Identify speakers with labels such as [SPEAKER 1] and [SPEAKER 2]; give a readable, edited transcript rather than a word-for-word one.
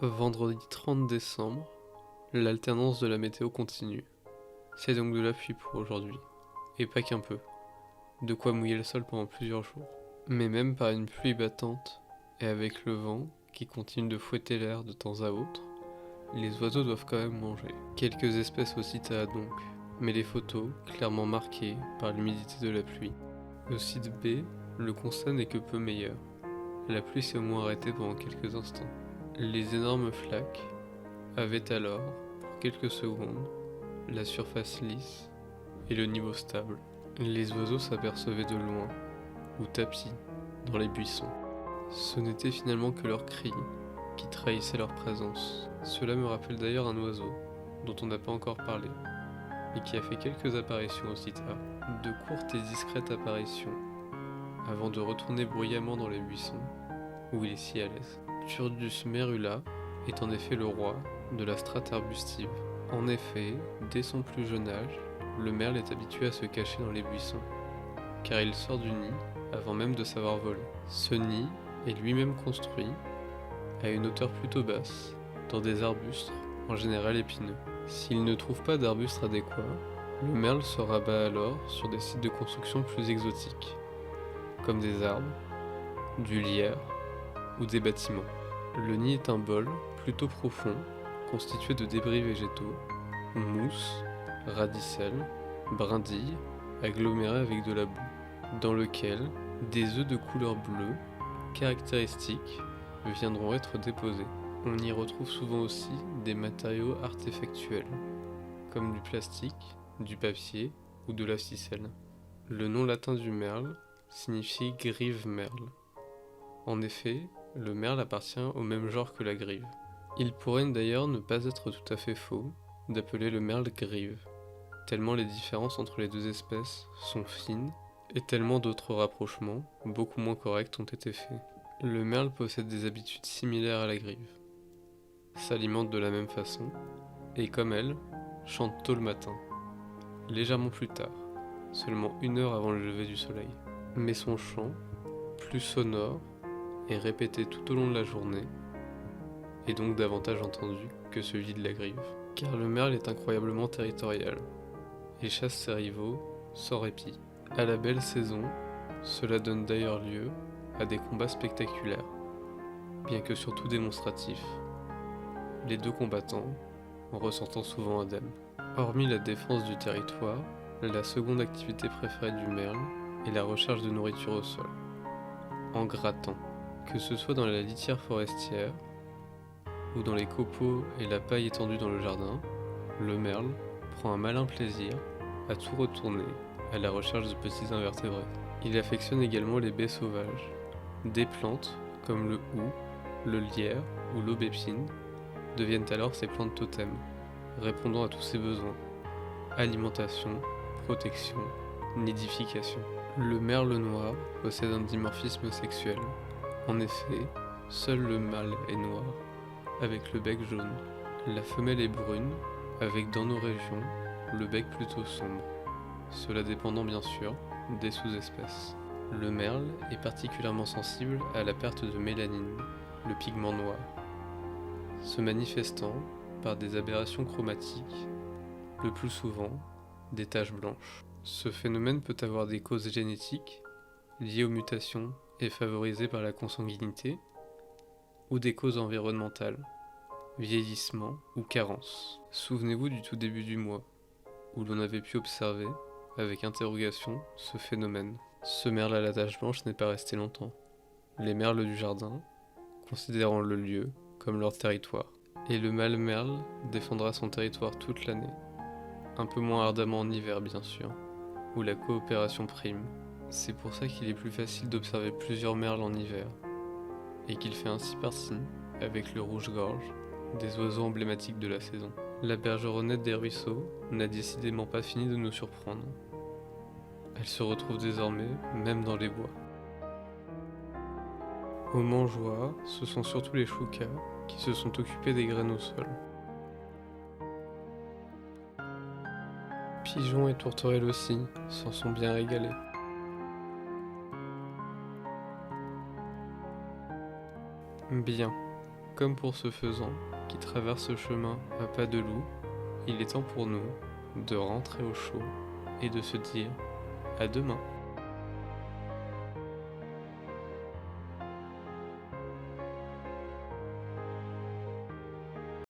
[SPEAKER 1] Vendredi 30 décembre, l'alternance de la météo continue. C'est donc de la pluie pour aujourd'hui. Et pas qu'un peu. De quoi mouiller le sol pendant plusieurs jours. Mais même par une pluie battante, et avec le vent qui continue de fouetter l'air de temps à autre, les oiseaux doivent quand même manger. Quelques espèces au citadins donc, mais les photos, clairement marquées par l'humidité de la pluie. Au site B, le constat n'est que peu meilleur. La pluie s'est au moins arrêtée pendant quelques instants. Les énormes flaques avaient alors, pour quelques secondes, la surface lisse et le niveau stable. Les oiseaux s'apercevaient de loin, ou tapis, dans les buissons. Ce n'était finalement que leurs cris qui trahissaient leur présence. Cela me rappelle d'ailleurs un oiseau, dont on n'a pas encore parlé, et qui a fait quelques apparitions aussi tard. De courtes et discrètes apparitions, avant de retourner bruyamment dans les buissons, où il est si à l'aise. Turdus merula est en effet le roi de la strate arbustive. En effet, dès son plus jeune âge, le merle est habitué à se cacher dans les buissons, car il sort du nid avant même de savoir voler. Ce nid est lui-même construit à une hauteur plutôt basse, dans des arbustes, en général épineux. S'il ne trouve pas d'arbustes adéquats, le merle se rabat alors sur des sites de construction plus exotiques, comme des arbres, du lierre ou des bâtiments. Le nid est un bol plutôt profond, constitué de débris végétaux, mousse, radicelles, brindilles, agglomérés avec de la boue, dans lequel des œufs de couleur bleue, caractéristiques, viendront être déposés. On y retrouve souvent aussi des matériaux artefactuels, comme du plastique, du papier ou de la ficelle. Le nom latin du merle signifie grive-merle. En effet, le merle appartient au même genre que la grive. Il pourrait d'ailleurs ne pas être tout à fait faux d'appeler le merle grive, tellement les différences entre les deux espèces sont fines et tellement d'autres rapprochements, beaucoup moins corrects, ont été faits. Le merle possède des habitudes similaires à la grive, s'alimente de la même façon, et comme elle, chante tôt le matin, légèrement plus tard, seulement 1 heure avant le lever du soleil. Mais son chant, plus sonore, est répété tout au long de la journée, et donc davantage entendu que celui de la grive. Car le merle est incroyablement territorial, et chasse ses rivaux sans répit. À la belle saison, cela donne d'ailleurs lieu à des combats spectaculaires, bien que surtout démonstratifs, les deux combattants en ressortant souvent indemnes. Hormis la défense du territoire, la seconde activité préférée du merle est la recherche de nourriture au sol, en grattant. Que ce soit dans la litière forestière ou dans les copeaux et la paille étendue dans le jardin, le merle prend un malin plaisir à tout retourner à la recherche de petits invertébrés. Il affectionne également les baies sauvages. Des plantes comme le hou, le lierre ou l'aubépine deviennent alors ses plantes totems, répondant à tous ses besoins: alimentation, protection, nidification. Le merle noir possède un dimorphisme sexuel. En effet, seul le mâle est noir, avec le bec jaune. La femelle est brune, avec dans nos régions le bec plutôt sombre, cela dépendant bien sûr des sous-espèces. Le merle est particulièrement sensible à la perte de mélanine, le pigment noir, se manifestant par des aberrations chromatiques, le plus souvent des taches blanches. Ce phénomène peut avoir des causes génétiques, liées aux mutations et favorisées par la consanguinité, ou des causes environnementales, vieillissement ou carence. Souvenez-vous du tout début du mois, où l'on avait pu observer, avec interrogation, ce phénomène. Ce merle à la tache blanche n'est pas resté longtemps. Les merles du jardin, considérant le lieu comme leur territoire. Et le mâle merle défendra son territoire toute l'année. Un peu moins ardemment en hiver bien sûr, où la coopération prime. C'est pour ça qu'il est plus facile d'observer plusieurs merles en hiver, et qu'il fait ainsi partie, avec le rouge-gorge, des oiseaux emblématiques de la saison. La bergeronnette des ruisseaux n'a décidément pas fini de nous surprendre. Elle se retrouve désormais même dans les bois. Au mangeois, ce sont surtout les choucas qui se sont occupés des graines au sol. Pigeons et tourterelles aussi s'en sont bien régalés. Bien, Comme pour ce faisan qui traverse le chemin à pas de loup, il est temps pour nous de rentrer au chaud et de se dire à demain.